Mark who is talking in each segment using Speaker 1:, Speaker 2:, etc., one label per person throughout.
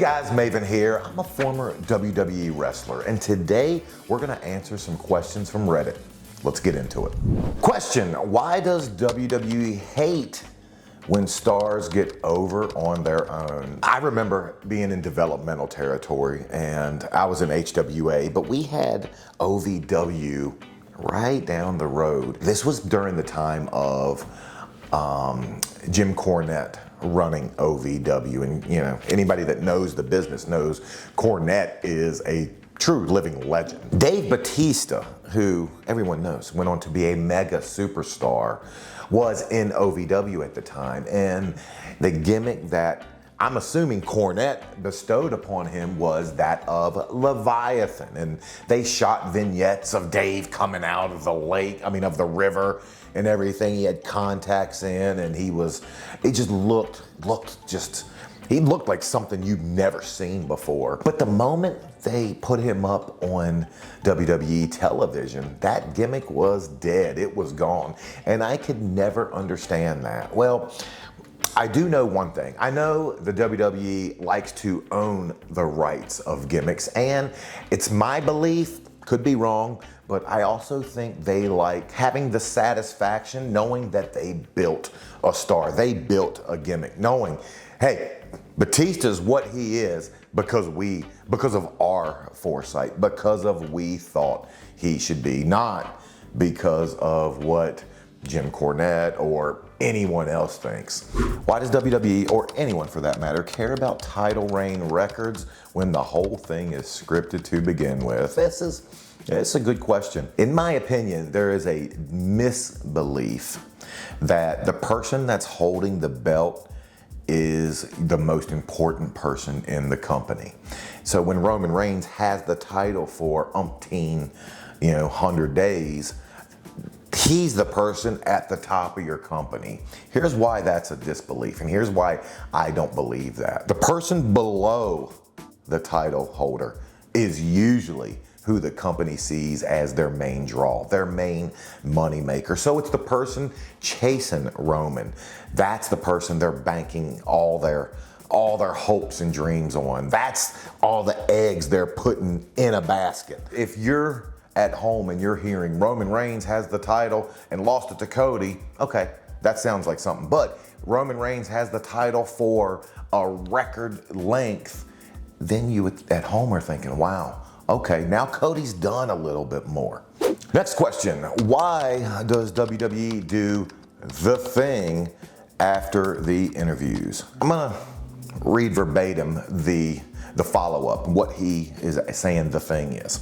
Speaker 1: guys, Maven here. I'm a former WWE wrestler, and today we're gonna answer some questions from Reddit. Let's get into it. Question: why does WWE hate when stars get over on their own? I remember being in developmental territory, and I was in HWA, but we had OVW right down the road. This was during the time of Jim Cornette running OVW, and you know, anybody that knows the business knows Cornette is a true living legend. Dave Batista, who everyone knows went on to be a mega superstar, was in OVW at the time, and the gimmick that I'm assuming Cornette bestowed upon him was that of Leviathan, and they shot vignettes of Dave coming out of the lake, of the river and everything. He had contacts in, and he just looked like something you've never seen before. But the moment they put him up on WWE television, that gimmick was dead. It was gone, and I could never understand that. Well, I do know one thing. I know the WWE likes to own the rights of gimmicks, and it's my belief, could be wrong, but I also think they like having the satisfaction knowing that they built a star, they built a gimmick, knowing, hey, Batista's what he is because of our foresight, because of we thought he should be, not because of what Jim Cornette or anyone else thinks. Why does WWE, or anyone for that matter, care about title reign records when the whole thing is scripted to begin with? It's a good question. In my opinion, there is a misbelief that the person that's holding the belt is the most important person in the company. So when Roman Reigns has the title for umpteen, 100 days, he's the person at the top of your company. Here's why that's a disbelief, and here's why I don't believe that. The person below the title holder is usually who the company sees as their main draw, their main money maker. So it's the person chasing Roman. That's the person they're banking all their hopes and dreams on. That's all the eggs they're putting in a basket. If you're at home and you're hearing Roman Reigns has the title and lost it to Cody, okay, that sounds like something. But Roman Reigns has the title for a record length, then you at home are thinking, wow, okay, now Cody's done a little bit more. Next question: why does WWE do the thing after the interviews? I'm gonna read verbatim the follow-up, what he is saying the thing is.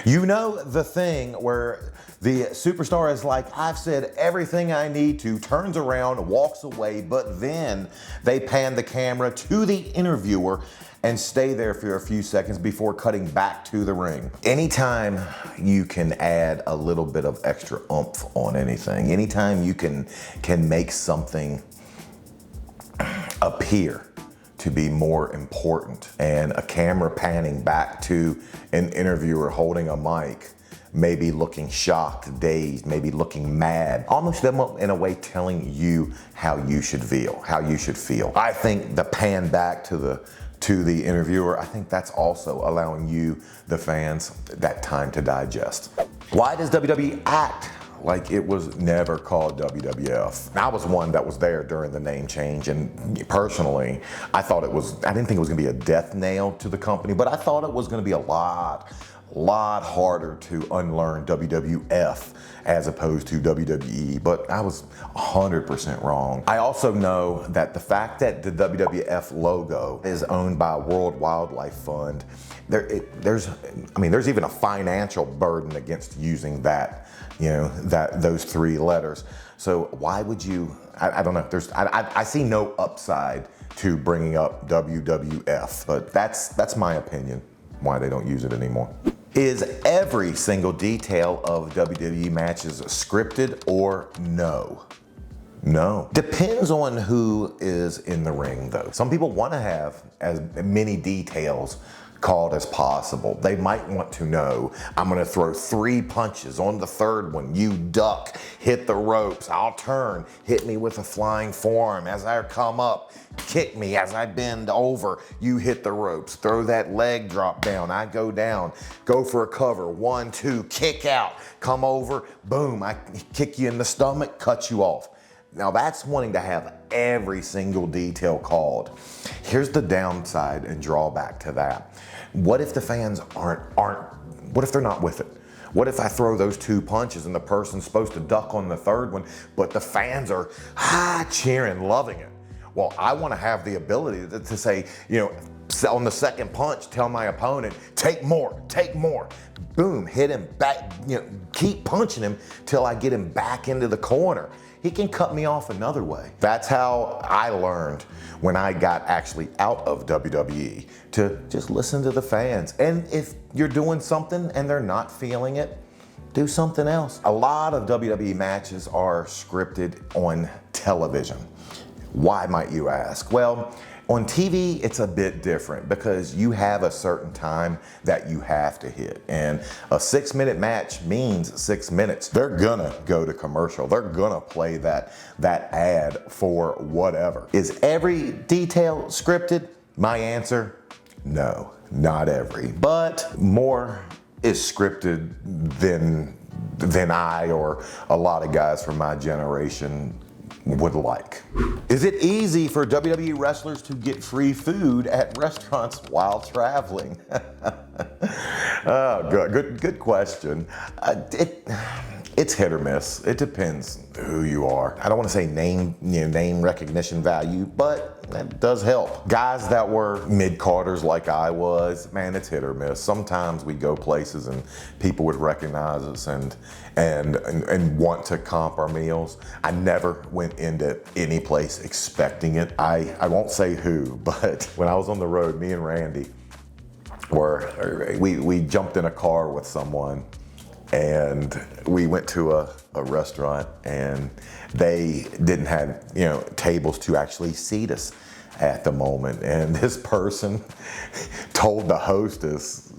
Speaker 1: You know, the thing where the superstar is like, I've said everything I need to, turns around, walks away, but then they pan the camera to the interviewer and stay there for a few seconds before cutting back to the ring. Anytime you can add a little bit of extra oomph on anything, anytime you can make something appear to be more important, and a camera panning back to an interviewer holding a mic, maybe looking shocked, dazed, maybe looking mad, almost them in a way telling you how you should feel, I think the pan back to the interviewer, I think that's also allowing you, the fans, that time to digest. Why does WWE act like it was never called WWF? I was one that was there during the name change, and personally, I didn't think it was gonna be a death nail to the company, but I thought it was gonna be a lot harder to unlearn WWF as opposed to WWE, but I was 100% wrong. I also know that the fact that the WWF logo is owned by World Wildlife Fund, there's even a financial burden against using that, those three letters. So why would you, I don't know, I see no upside to bringing up WWF, but that's my opinion, why they don't use it anymore. Is every single detail of WWE matches scripted or no? No. Depends on who is in the ring though. Some people want to have as many details called as possible. They might want to know, I'm gonna throw 3 punches. On the third one, you duck, hit the ropes, I'll turn, hit me with a flying forearm. As I come up, kick me. As I bend over, you hit the ropes. Throw that leg drop down, I go down, go for a cover, 1, 2, kick out, come over, boom, I kick you in the stomach, cut you off. Now that's wanting to have every single detail called. Here's the downside and drawback to that. What if the fans what if they're not with it? What if I throw those 2 punches and the person's supposed to duck on the third one, but the fans are cheering, loving it? Well, I want to have the ability to say, on the second punch, tell my opponent, take more, boom, hit him back, keep punching him till I get him back into the corner. He can cut me off another way. That's how I learned when I got actually out of WWE, to just listen to the fans. And if you're doing something and they're not feeling it, do something else. A lot of WWE matches are scripted on television. Why, might you ask? Well, on TV, it's a bit different because you have a certain time that you have to hit. And a 6-minute match means 6 minutes. They're gonna go to commercial. They're gonna play that ad for whatever. Is every detail scripted? My answer, no, not every. But more is scripted than I or a lot of guys from my generation would like. Is it easy for WWE wrestlers to get free food at restaurants while traveling? Oh, good question. It's hit or miss. It depends who you are. I don't want to say name recognition value, but that does help. Guys that were mid-carders like I was, man, it's hit or miss. Sometimes we go places and people would recognize us and want to comp our meals. I never went into any place expecting it. I won't say who, but when I was on the road, me and Randy we jumped in a car with someone and we went to a restaurant and they didn't have tables to actually seat us at the moment. And this person told the hostess,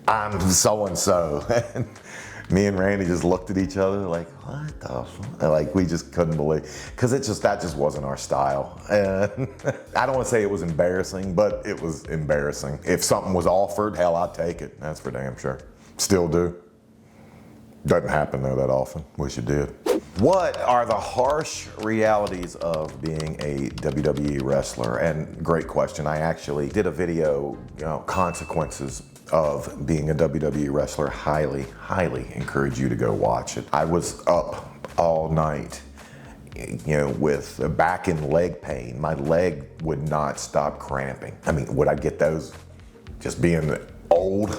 Speaker 1: I'm so-and-so. And me and Randy just looked at each other like, what the fuck? Like, we just couldn't believe, because that just wasn't our style. And I don't want to say it was embarrassing, but it was embarrassing. If something was offered, hell, I'd take it. That's for damn sure. Still do. Doesn't happen though that often. Wish it did. What are the harsh realities of being a WWE wrestler? And great question. I actually did a video, consequences of being a WWE wrestler. Highly, highly encourage you to go watch it. I was up all night, with back and leg pain. My leg would not stop cramping. I mean, would I get those just being old?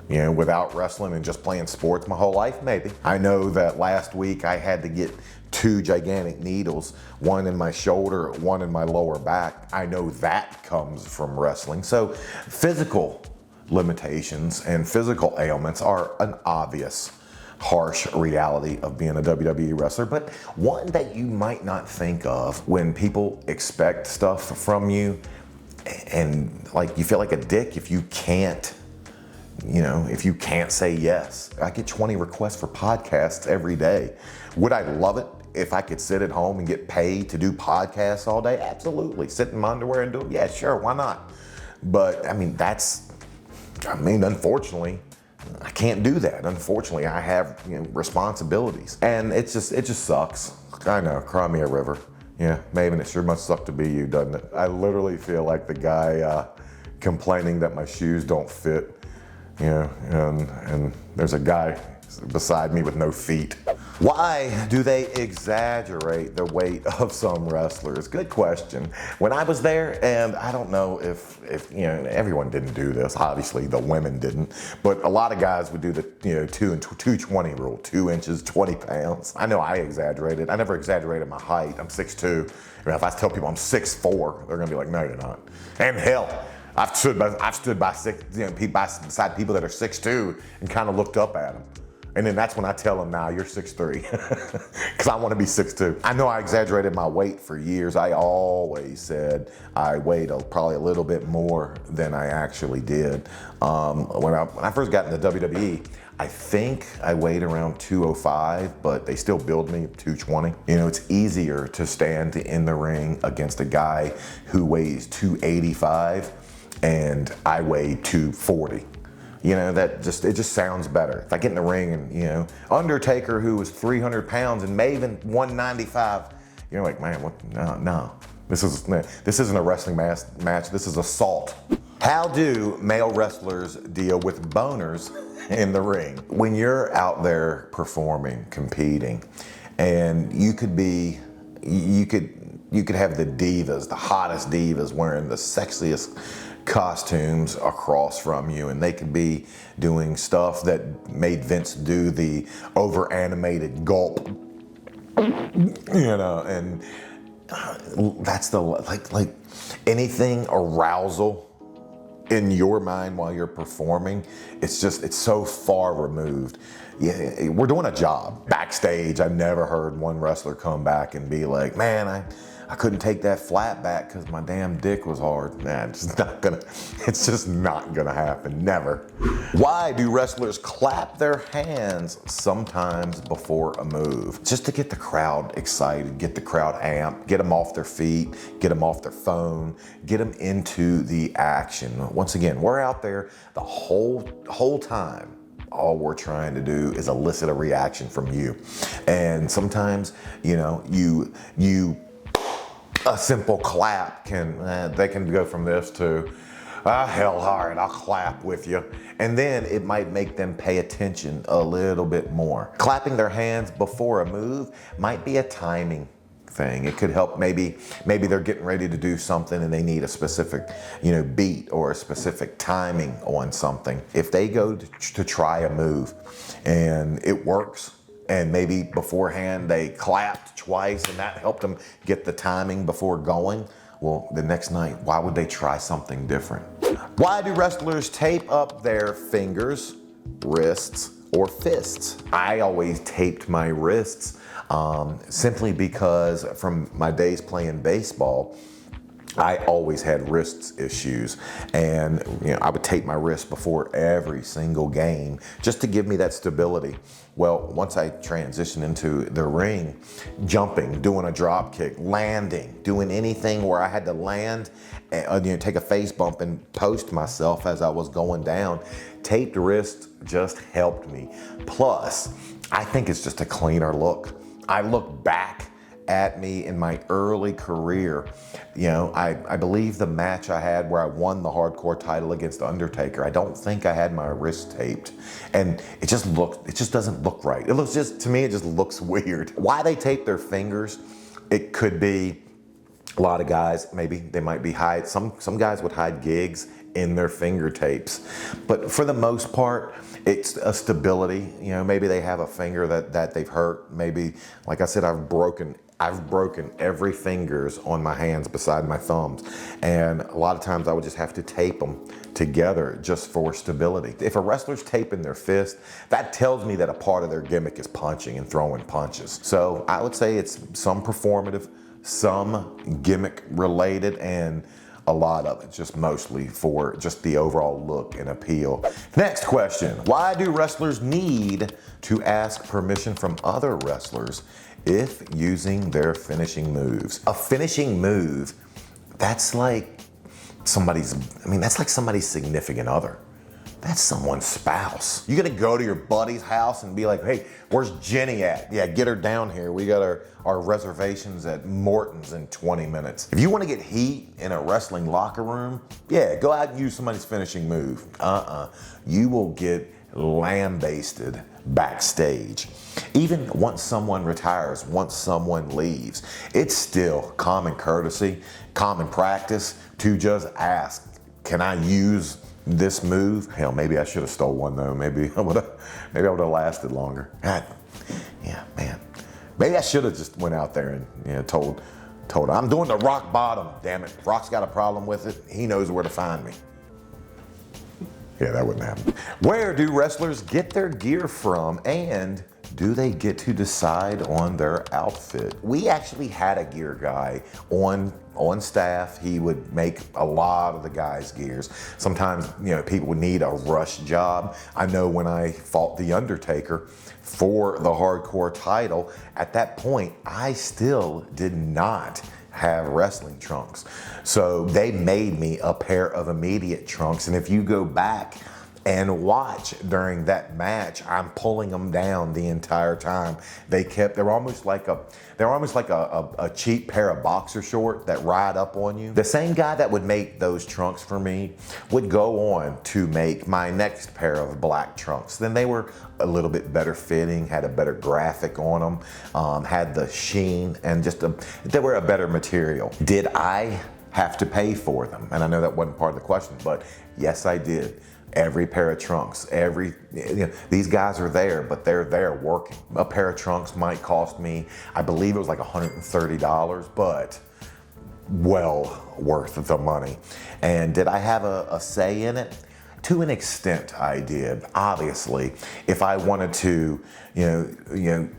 Speaker 1: Without wrestling and just playing sports my whole life? Maybe. I know that last week I had to get 2 gigantic needles, one in my shoulder, one in my lower back. I know that comes from wrestling. So physical limitations and physical ailments are an obvious, harsh reality of being a WWE wrestler, but one that you might not think of when people expect stuff from you and like you feel like a dick if you can't say yes. I get 20 requests for podcasts every day. Would I love it if I could sit at home and get paid to do podcasts all day? Absolutely. Sit in my underwear and do it? Yeah, sure, why not? But unfortunately, I can't do that. Unfortunately, I have responsibilities. And it just sucks. I know, cry me a river. Yeah, Maven, it sure must suck to be you, doesn't it? I literally feel like the guy complaining that my shoes don't fit. And there's a guy beside me with no feet. Why do they exaggerate the weight of some wrestlers? Good question. When I was there, and I don't know if everyone didn't do this, obviously the women didn't, but a lot of guys would do the 2 and 220 rule, 2 inches, 20 pounds. I know I exaggerated. I never exaggerated my height. I'm 6'2". If I tell people I'm 6'4", they're gonna be like, no, you're not. And hell, I've stood beside people that are 6'2" and kind of looked up at them. And then that's when I tell them, nah, you're 6'3", because I want to be 6'2". I know I exaggerated my weight for years. I always said I weighed probably a little bit more than I actually did. When I first got into WWE, I think I weighed around 205, but they still billed me 220. You know, it's easier to stand in the ring against a guy who weighs 285 and I weigh 240. You know, it just sounds better. If I get in the ring and, you know, Undertaker, who was 300 pounds, and Maven 195, you're like, man, what? No. This isn't a wrestling match. This is assault. How do male wrestlers deal with boners in the ring? When you're out there performing, competing, and you could have the divas, the hottest divas wearing the sexiest costumes across from you, and they could be doing stuff that made Vince do the over animated gulp, you know, and that's the like anything arousal in your mind while you're performing, it's so far removed. Yeah, we're doing a job. Backstage, I've never heard one wrestler come back and be like, man, I couldn't take that flat back because my damn dick was hard. Nah, it's just not gonna happen, never. Why do wrestlers clap their hands sometimes before a move? Just to get the crowd excited, get the crowd amped, get them off their feet, get them off their phone, get them into the action. Once again, we're out there the whole time. All we're trying to do is elicit a reaction from you. And sometimes, you know, a simple clap they can go from this to, hell, all right, I'll clap with you. And then it might make them pay attention a little bit more. Clapping their hands before a move might be a timing thing. It could help, maybe they're getting ready to do something and they need a specific, you know, beat or a specific timing on something. If they go to try a move and it works, and maybe beforehand they clapped twice and that helped them get the timing before going, well, the next night, why would they try something different? Why do wrestlers tape up their fingers, wrists, or fists? I always taped my wrists simply because from my days playing baseball, I always had wrist issues, and you know, I would tape my wrist before every single game just to give me that stability. Well, once I transitioned into the ring, jumping, doing a drop kick, landing, doing anything where I had to land and you know, take a face bump and post myself as I was going down, taped wrist just helped me. Plus, I think it's just a cleaner look. I look back at me in my early career, you know, I believe the match I had where I won the hardcore title against Undertaker, I don't think I had my wrist taped, and it just doesn't look right. To me, it just looks weird. Why they tape their fingers? It could be a lot of guys, maybe they might be some guys would hide gigs in their finger tapes, but for the most part, it's a stability. You know, maybe they have a finger that they've hurt. Maybe, like I said, I've broken every fingers on my hands beside my thumbs. And a lot of times I would just have to tape them together just for stability. If a wrestler's taping their fist, that tells me that a part of their gimmick is punching and throwing punches. So I would say it's some performative, some gimmick related, and a lot of it just mostly for just the overall look and appeal. Next question, why do wrestlers need to ask permission from other wrestlers if using their finishing moves? A finishing move, that's like somebody's significant other. That's someone's spouse. You're gonna go to your buddy's house and be like, hey, where's Jenny at? Yeah, get her down here. We got our reservations at Morton's in 20 minutes. If you wanna get heat in a wrestling locker room, yeah, go out and use somebody's finishing move. You will get lambasted backstage. Even once someone retires, once someone leaves, it's still common courtesy, common practice to just ask, can I use this move? Hell, maybe I should have stole one though. Maybe I would have lasted longer. God, yeah, man. Maybe I should have just went out there and told her, I'm doing the rock bottom. Damn it, Rock's got a problem with it. He knows where to find me. Yeah, that wouldn't happen. Where do wrestlers get their gear from, and do they get to decide on their outfit? We actually had a gear guy on staff. He would make a lot of the guys' gears. Sometimes, people would need a rush job. I know when I fought The Undertaker for the hardcore title, at that point, I still did not have wrestling trunks. So they made me a pair of immediate trunks. And if you go back and watch during that match, I'm pulling them down the entire time. They're almost like a cheap pair of boxer shorts that ride up on you. The same guy that would make those trunks for me would go on to make my next pair of black trunks. Then they were a little bit better fitting, had a better graphic on them, had the sheen, and they were a better material. Did I have to pay for them? And I know that wasn't part of the question, but yes, I did. Every pair of trunks, these guys are there, but they're there working. A pair of trunks might cost me, I believe it was like $130, but well worth the money. And did I have a say in it? To an extent, I did. Obviously, if I wanted to,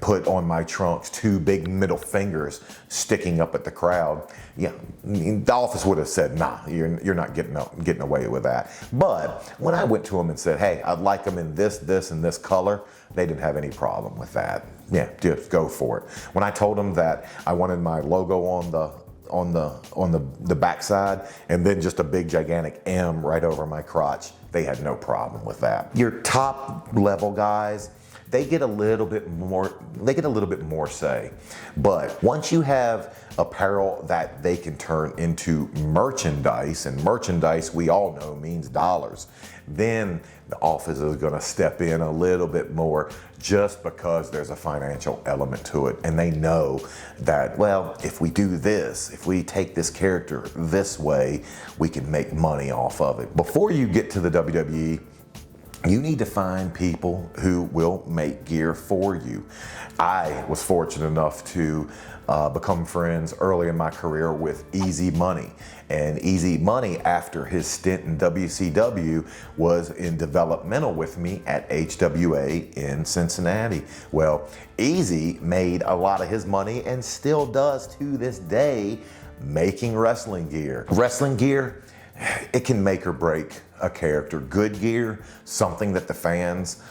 Speaker 1: put on my trunks 2 big middle fingers sticking up at the crowd, the office would have said, nah, you're not getting away with that. But when I went to them and said, hey, I'd like them in this, and this color, they didn't have any problem with that. Yeah, just go for it. When I told them that I wanted my logo on the backside and then just a big gigantic M right over my crotch, they had no problem with that. Your top level guys, they get a little bit more say. But once you have apparel that they can turn into merchandise, and merchandise we all know means dollars, then the office is gonna step in a little bit more just because there's a financial element to it. And they know that, well, if we do this, if we take this character this way, we can make money off of it. Before you get to the WWE, you need to find people who will make gear for you. I was fortunate enough to become friends early in my career with Easy Money. And Easy Money, after his stint in WCW, was in developmental with me at HWA in Cincinnati. Well, Easy made a lot of his money and still does to this day making wrestling gear. Wrestling gear, it can make or break a character. Good gear, something that the fans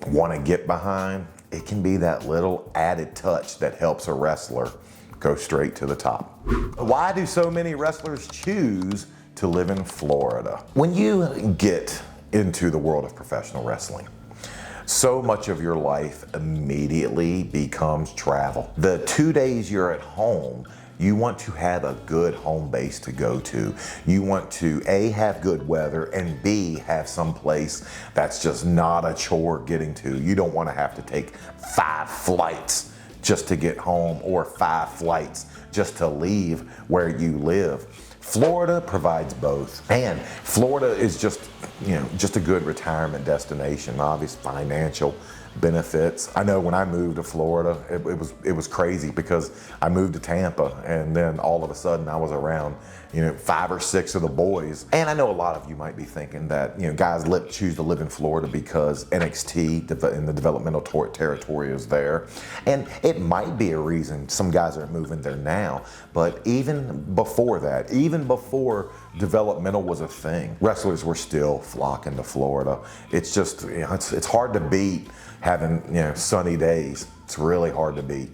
Speaker 1: want to get behind, it can be that little added touch that helps a wrestler go straight to the top. Why do so many wrestlers choose to live in Florida? When you get into the world of professional wrestling, so much of your life immediately becomes travel. The 2 days you're at home, you want to have a good home base to go to. You want to A, have good weather, and B, have some place that's just not a chore getting to. You don't want to have to take 5 flights just to get home, or 5 flights just to leave where you live. Florida provides both. And Florida is just a good retirement destination. Obvious financial benefits. I know when I moved to Florida, it was crazy because I moved to Tampa, and then all of a sudden I was around 5 or 6 of the boys. And I know a lot of you might be thinking that guys choose to live in Florida because NXT in the developmental territory is there, and it might be a reason some guys are moving there now. But even before that, even before developmental was a thing, wrestlers were still flocking to Florida. It's just it's hard to beat having sunny days. It's really hard to beat.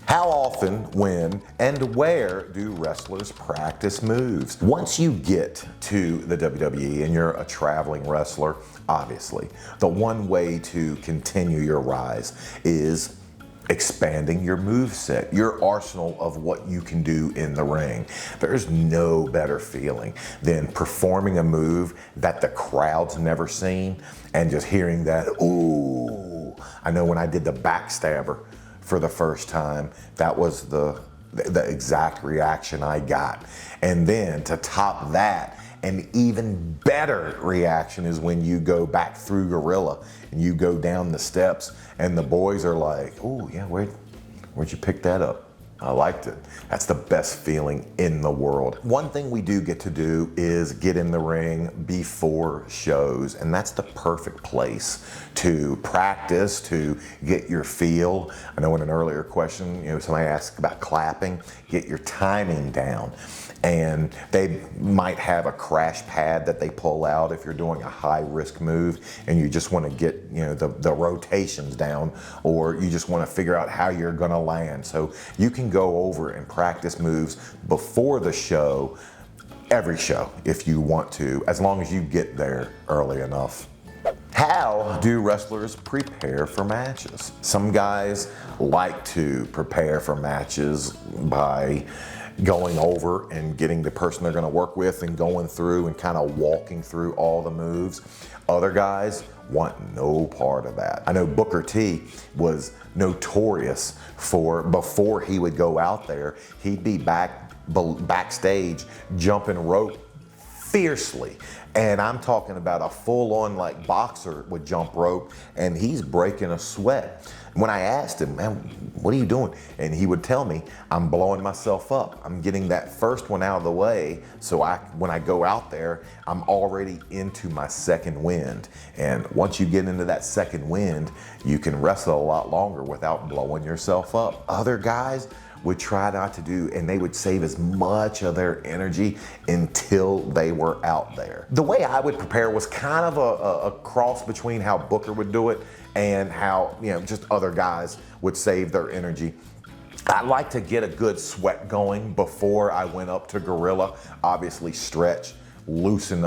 Speaker 1: How often, when, and where do wrestlers practice moves? Once you get to the WWE and you're a traveling wrestler, obviously, the one way to continue your rise is expanding your move set, your arsenal of what you can do in the ring. There's no better feeling than performing a move that the crowd's never seen and just hearing that, ooh. I know when I did the backstabber for the first time, that was the exact reaction I got. And then to top that, an even better reaction is when you go back through Gorilla and you go down the steps and the boys are like, oh yeah, where'd you pick that up? I liked it. That's the best feeling in the world. One thing we do get to do is get in the ring before shows, and that's the perfect place to practice, to get your feel. I know in an earlier question, somebody asked about clapping, get your timing down. And they might have a crash pad that they pull out if you're doing a high risk move and you just want to get the rotations down, or you just want to figure out how you're going to land. So you can go over and practice moves before the show, every show if you want to, as long as you get there early enough. How do wrestlers prepare for matches? Some guys like to prepare for matches by going over and getting the person they're going to work with and going through and kind of walking through all the moves. Other guys want no part of that. I know Booker T was notorious for, before he would go out there, he'd be backstage jumping rope fiercely. And I'm talking about a full-on like boxer would jump rope, and he's breaking a sweat. When I asked him, man, what are you doing? And he would tell me, I'm blowing myself up. I'm getting that first one out of the way, so when I go out there, I'm already into my second wind. And once you get into that second wind, you can wrestle a lot longer without blowing yourself up. Other guys would try not to do, and they would save as much of their energy until they were out there. The way I would prepare was kind of a cross between how Booker would do it and how just other guys would save their energy. I like to get a good sweat going before I went up to Gorilla. Obviously stretch, loosen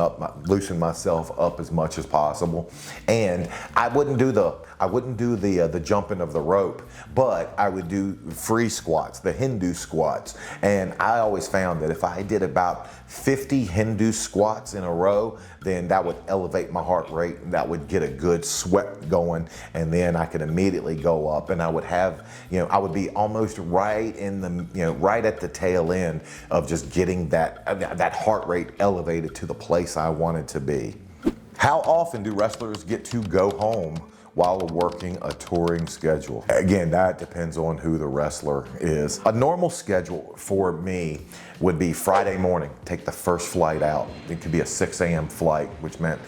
Speaker 1: myself up as much as possible. And I wouldn't do the jumping of the rope, but I would do free squats, the Hindu squats. And I always found that if I did about 50 Hindu squats in a row, then that would elevate my heart rate, and that would get a good sweat going, and then I could immediately go up, and I would have, I would be almost right in the, right at the tail end of just getting that heart rate elevated to the place I wanted to be. How often do wrestlers get to go home while working a touring schedule? Again, that depends on who the wrestler is. A normal schedule for me would be Friday morning, take the first flight out. It could be a 6 a.m. flight, which meant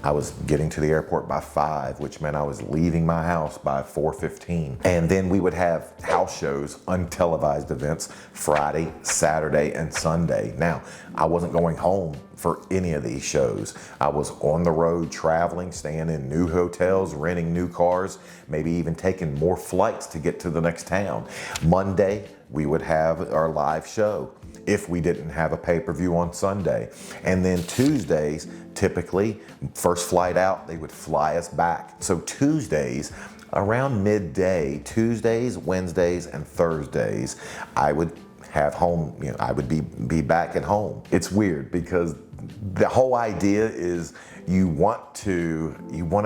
Speaker 1: I was getting to the airport by 5, which meant I was leaving my house by 4:15. And then we would have house shows, untelevised events, Friday, Saturday, and Sunday. Now, I wasn't going home for any of these shows. I was on the road traveling, staying in new hotels, renting new cars, maybe even taking more flights to get to the next town. Monday, we would have our live show if we didn't have a pay-per-view on Sunday. And then Tuesdays, typically, first flight out, they would fly us back. So Tuesdays, around midday, Tuesdays, Wednesdays, and Thursdays, I would have home, I would be back at home. It's weird because the whole idea is you want to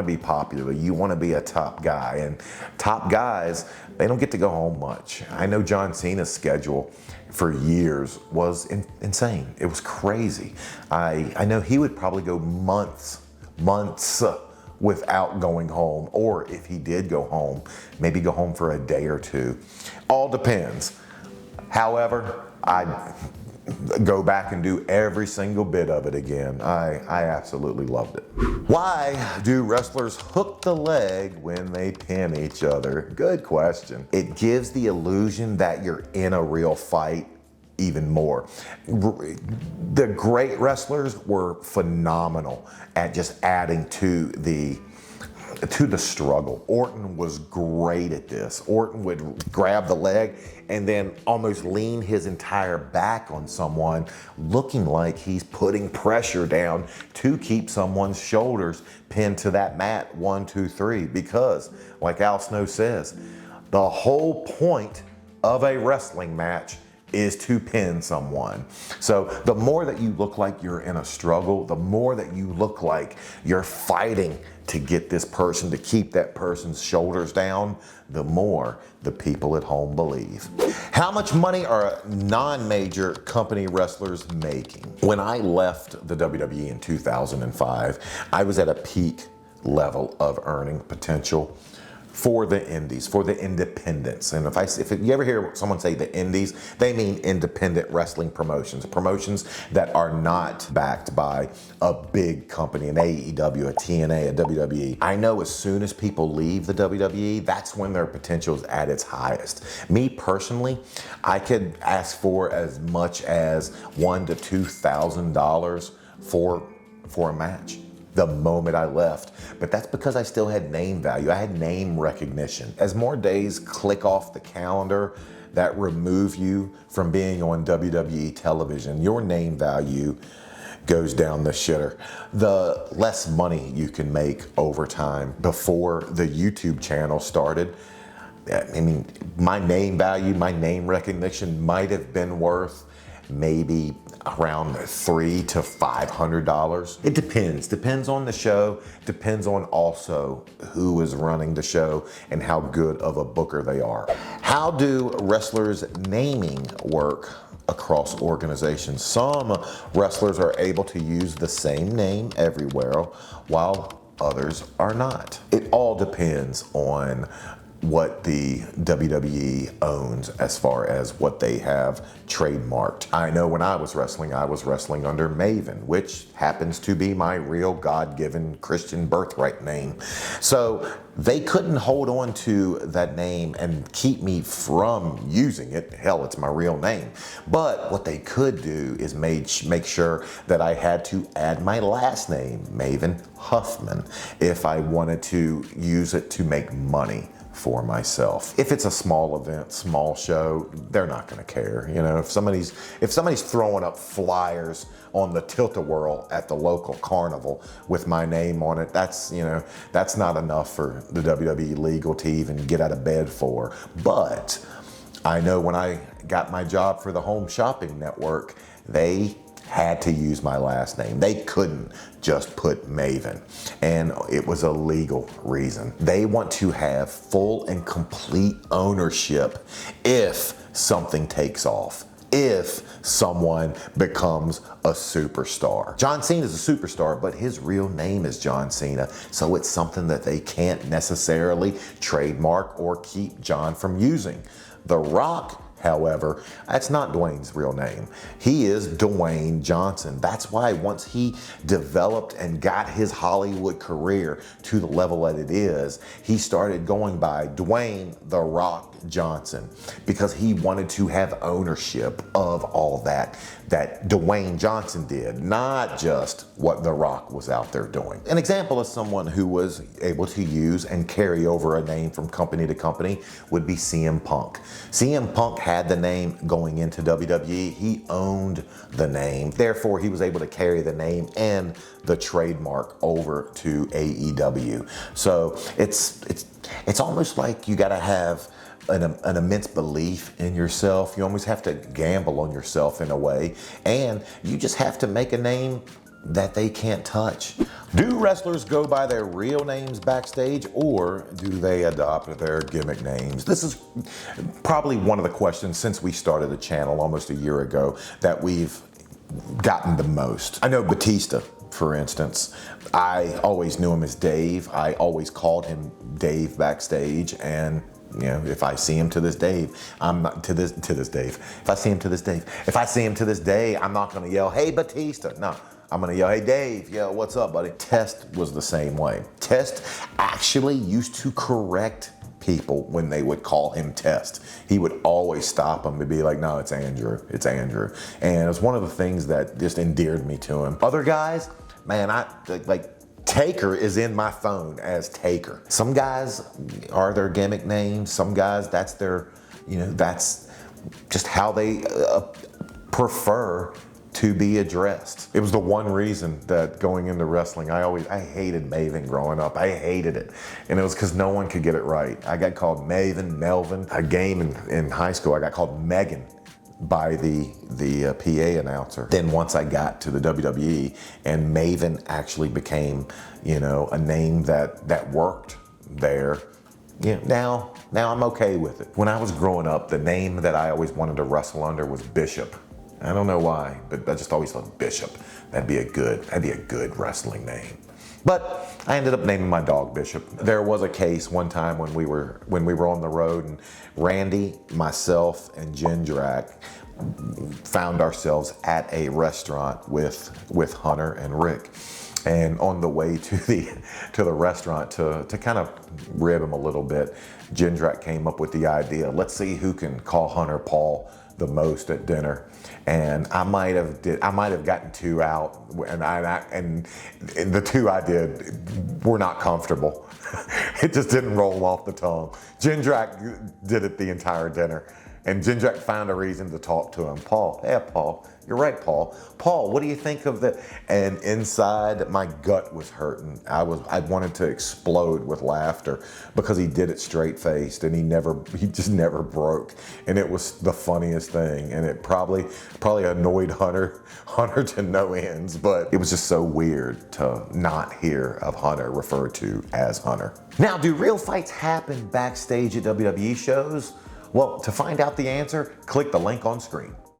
Speaker 1: be popular, you want to be a top guy, and top guys, they don't get to go home much. I know John Cena's schedule for years was insane. It was crazy. I know he would probably go months without going home, or if he did go home, maybe go home for a day or two. All depends. However, I'd go back and do every single bit of it again. I absolutely loved it. Why do wrestlers hook the leg when they pin each other? Good question. It gives the illusion that you're in a real fight even more. The great wrestlers were phenomenal at just adding to the struggle. Orton was great at this. Orton would grab the leg and then almost lean his entire back on someone, looking like he's putting pressure down to keep someone's shoulders pinned to that mat 1, 2, 3. Because, like Al Snow says, the whole point of a wrestling match is to pin someone. So the more that you look like you're in a struggle, the more that you look like you're fighting to get this person, to keep that person's shoulders down, the more the people at home believe. How much money are non-major company wrestlers making? When I left the WWE in 2005, I was at a peak level of earning potential. for the indies, for the independents. And if you ever hear someone say the indies, they mean independent wrestling promotions, promotions that are not backed by a big company, an AEW, a TNA, a WWE. I know as soon as people leave the WWE, that's when their potential is at its highest. Me personally, I could ask for as much as $1,000 to $2,000 for a match the moment I left. But that's because I still had name value. I had name recognition. As more days click off the calendar that remove you from being on WWE television, your name value goes down the shitter. The less money you can make over time. Before the YouTube channel started, I mean, my name value, my name recognition might have been worth maybe around $300 to $500. It depends on the show, depends on also who is running the show and how good of a booker they are. How do wrestlers' naming work across organizations? Some wrestlers are able to use the same name everywhere, while others are not. It all depends on what the WWE owns as far as what they have trademarked. I know when I was wrestling under Maven, which happens to be my real God-given Christian birthright name. So they couldn't hold on to that name and keep me from using it. Hell, it's my real name. But what they could do is make sure that I had to add my last name, Maven Huffman, if I wanted to use it to make money for myself. If it's a small event, small show, they're not gonna care. You know, if somebody's throwing up flyers on the Tilt-A-Whirl at the local carnival with my name on it, that's not enough for the WWE legal to even get out of bed for. But I know when I got my job for the Home Shopping Network, they had to use my last name. They couldn't just put Maven, and it was a legal reason. They want to have full and complete ownership if something takes off, if someone becomes a superstar. John Cena is a superstar, but his real name is John Cena, so it's something that they can't necessarily trademark or keep John from using. The Rock, however, that's not Dwayne's real name. He is Dwayne Johnson. That's why once he developed and got his Hollywood career to the level that it is, he started going by Dwayne "The Rock" Johnson, because he wanted to have ownership of all that Dwayne Johnson did, not just what The Rock was out there doing. An example of someone who was able to use and carry over a name from company to company would be CM Punk. CM Punk had the name going into WWE. He owned the name. Therefore, he was able to carry the name and the trademark over to AEW. So it's almost like you gotta have an immense belief in yourself. You almost have to gamble on yourself in a way, and you just have to make a name that they can't touch. Do wrestlers go by their real names backstage, or do they adopt their gimmick names? This is probably one of the questions since we started the channel almost a year ago that we've gotten the most. I know Batista, for instance. I always knew him as Dave. I always called him Dave backstage, and you know, if I see him to this day, I'm not to this Dave. If I see him to this day, I'm not gonna yell, "Hey Batista." No, I'm gonna yell, "Hey Dave, yo, what's up, buddy?" Test was the same way. Test actually used to correct people when they would call him Test. He would always stop them and be like, "No, it's Andrew, it's Andrew." And it was one of the things that just endeared me to him. Other guys, man, I like Taker is in my phone as Taker. Some guys are their gimmick names. Some guys, that's their, that's just how they prefer to be addressed. It was the one reason that going into wrestling, I hated Maven growing up. I hated it. And it was because no one could get it right. I got called Maven, Melvin. A game in high school, I got called Megan by the PA announcer. Then once I got to the WWE and Maven actually became, a name that worked there, now I'm okay with it. When I was growing up, the name that I always wanted to wrestle under was Bishop. I don't know why, but I just always thought Bishop. That'd be a good wrestling name. But I ended up naming my dog Bishop. There was a case one time when we were on the road, and Randy, myself, and Jindrak found ourselves at a restaurant with Hunter and Rick. And on the way to the restaurant to kind of rib him a little bit, Jindrak came up with the idea, let's see who can call Hunter Paul the most at dinner. And I might have gotten 2 out, and the 2 I did were not comfortable. It just didn't roll off the tongue. Jindrak did it the entire dinner. And Jindrak found a reason to talk to him. Paul, hey Paul, you're right, Paul. Paul, what do you think of the? And inside, my gut was hurting. I wanted to explode with laughter because he did it straight faced, and he just never broke. And it was the funniest thing. And it probably annoyed Hunter to no ends. But it was just so weird to not hear of Hunter referred to as Hunter. Now, do real fights happen backstage at WWE shows? Well, to find out the answer, click the link on screen.